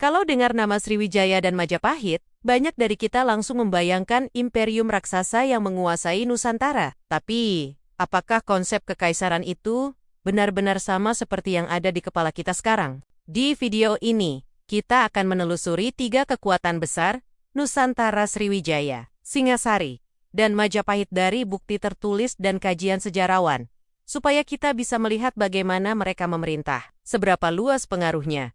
Kalau dengar nama Sriwijaya dan Majapahit, banyak dari kita langsung membayangkan imperium raksasa yang menguasai Nusantara. Tapi, apakah konsep kekaisaran itu benar-benar sama seperti yang ada di kepala kita sekarang? Di video ini, kita akan menelusuri 3 kekuatan besar Nusantara Sriwijaya, Singasari, dan Majapahit dari bukti tertulis dan kajian sejarawan, supaya kita bisa melihat bagaimana mereka memerintah, seberapa luas pengaruhnya,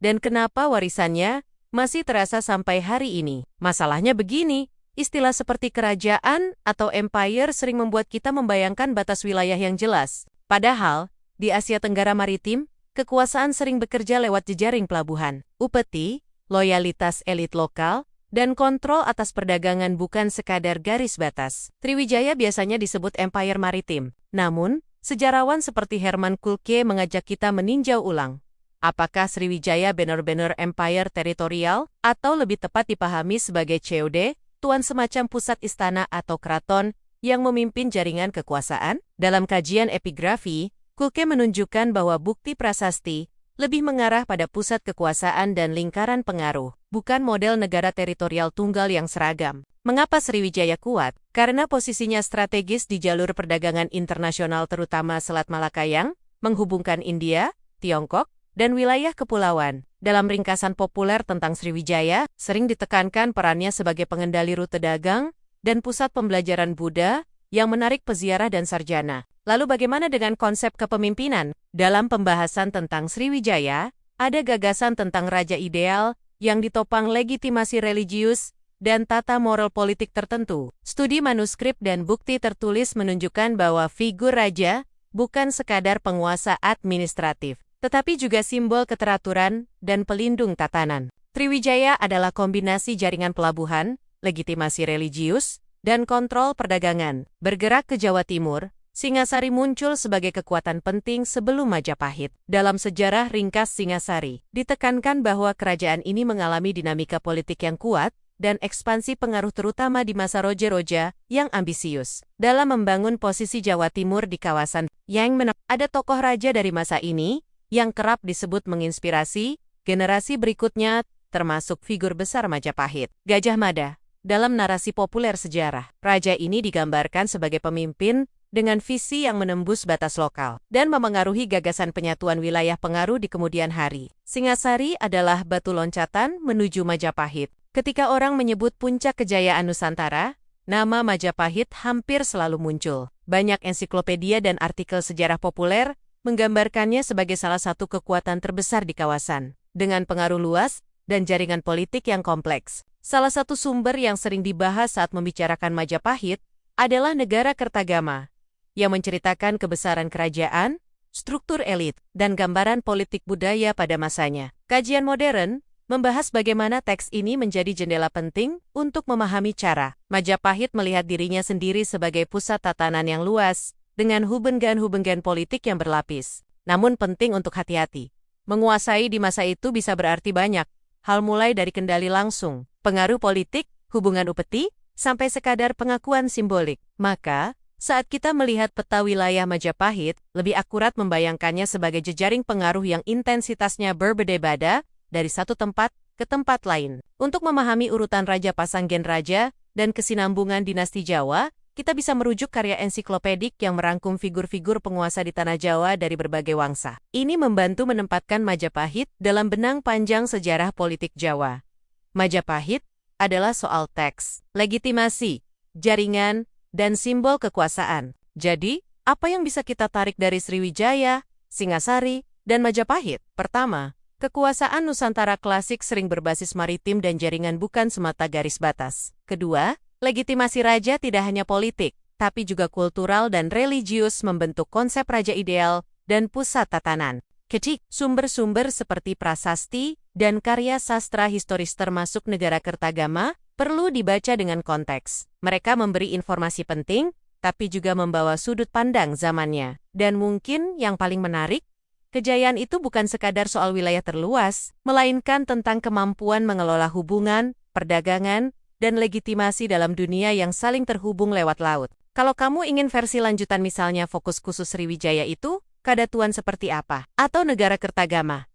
dan kenapa warisannya masih terasa sampai hari ini. Masalahnya begini, istilah seperti kerajaan atau empire sering membuat kita membayangkan batas wilayah yang jelas. Padahal, di Asia Tenggara Maritim, kekuasaan sering bekerja lewat jejaring pelabuhan, upeti, loyalitas elit lokal, dan kontrol atas perdagangan bukan sekadar garis batas. Sriwijaya biasanya disebut empire maritim. Namun, sejarawan seperti Herman Kulke mengajak kita meninjau ulang. Apakah Sriwijaya benar-benar empire teritorial, atau lebih tepat dipahami sebagai COD, tuan semacam pusat istana atau keraton, yang memimpin jaringan kekuasaan? Dalam kajian epigrafi, Kulke menunjukkan bahwa bukti prasasti lebih mengarah pada pusat kekuasaan dan lingkaran pengaruh, bukan model negara teritorial tunggal yang seragam. Mengapa Sriwijaya kuat? Karena posisinya strategis di jalur perdagangan internasional terutama Selat Malakayang, menghubungkan India, Tiongkok, dan wilayah kepulauan. Dalam ringkasan populer tentang Sriwijaya, sering ditekankan perannya sebagai pengendali rute dagang dan pusat pembelajaran Buddha yang menarik peziarah dan sarjana. Lalu bagaimana dengan konsep kepemimpinan? Dalam pembahasan tentang Sriwijaya, ada gagasan tentang raja ideal yang ditopang legitimasi religius dan tata moral politik tertentu. Studi manuskrip dan bukti tertulis menunjukkan bahwa figur raja bukan sekadar penguasa administratif, tetapi juga simbol keteraturan dan pelindung tatanan. Sriwijaya adalah kombinasi jaringan pelabuhan, legitimasi religius, dan kontrol perdagangan. Bergerak ke Jawa Timur, Singasari muncul sebagai kekuatan penting sebelum Majapahit. Dalam sejarah ringkas Singasari, ditekankan bahwa kerajaan ini mengalami dinamika politik yang kuat dan ekspansi pengaruh terutama di masa Roja-Roja yang ambisius. Dalam membangun posisi Jawa Timur di kawasan yang ada tokoh raja dari masa ini yang kerap disebut menginspirasi generasi berikutnya, termasuk figur besar Majapahit. Gajah Mada. Dalam narasi populer sejarah, raja ini digambarkan sebagai pemimpin dengan visi yang menembus batas lokal dan memengaruhi gagasan penyatuan wilayah pengaruh di kemudian hari. Singasari adalah batu loncatan menuju Majapahit. Ketika orang menyebut puncak kejayaan Nusantara, nama Majapahit hampir selalu muncul. Banyak ensiklopedia dan artikel sejarah populer menggambarkannya sebagai salah satu kekuatan terbesar di kawasan, dengan pengaruh luas dan jaringan politik yang kompleks. Salah satu sumber yang sering dibahas saat membicarakan Majapahit adalah Negara Kertagama, yang menceritakan kebesaran kerajaan, struktur elit, dan gambaran politik budaya pada masanya. Kajian modern membahas bagaimana teks ini menjadi jendela penting untuk memahami cara Majapahit melihat dirinya sendiri sebagai pusat tatanan yang luas, dengan hubungan-hubungan politik yang berlapis. Namun penting untuk hati-hati. Menguasai di masa itu bisa berarti banyak hal, mulai dari kendali langsung, pengaruh politik, hubungan upeti, sampai sekadar pengakuan simbolik. Maka, saat kita melihat peta wilayah Majapahit, lebih akurat membayangkannya sebagai jejaring pengaruh yang intensitasnya berbeda-beda dari satu tempat ke tempat lain. Untuk memahami urutan Raja Pasanggen Raja dan kesinambungan dinasti Jawa, kita bisa merujuk karya ensiklopedik yang merangkum figur-figur penguasa di Tanah Jawa dari berbagai wangsa. Ini membantu menempatkan Majapahit dalam benang panjang sejarah politik Jawa. Majapahit adalah soal teks, legitimasi, jaringan, dan simbol kekuasaan. Jadi, apa yang bisa kita tarik dari Sriwijaya, Singasari, dan Majapahit? Pertama, kekuasaan Nusantara klasik sering berbasis maritim dan jaringan bukan semata garis batas. Kedua, legitimasi raja tidak hanya politik, tapi juga kultural dan religius membentuk konsep raja ideal dan pusat tatanan. Ketiga, sumber-sumber seperti prasasti dan karya sastra historis termasuk Negara Kertagama perlu dibaca dengan konteks. Mereka memberi informasi penting, tapi juga membawa sudut pandang zamannya. Dan mungkin yang paling menarik, kejayaan itu bukan sekadar soal wilayah terluas, melainkan tentang kemampuan mengelola hubungan, perdagangan, dan legitimasi dalam dunia yang saling terhubung lewat laut. Kalau kamu ingin versi lanjutan misalnya fokus khusus Sriwijaya itu, kadatuan seperti apa? Atau Negara Kertagama?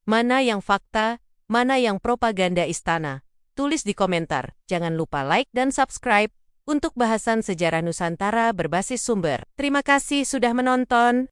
Mana yang fakta Mana yang propaganda istana? Tulis di komentar. Jangan lupa like dan subscribe untuk bahasan sejarah Nusantara berbasis sumber. Terima kasih sudah menonton.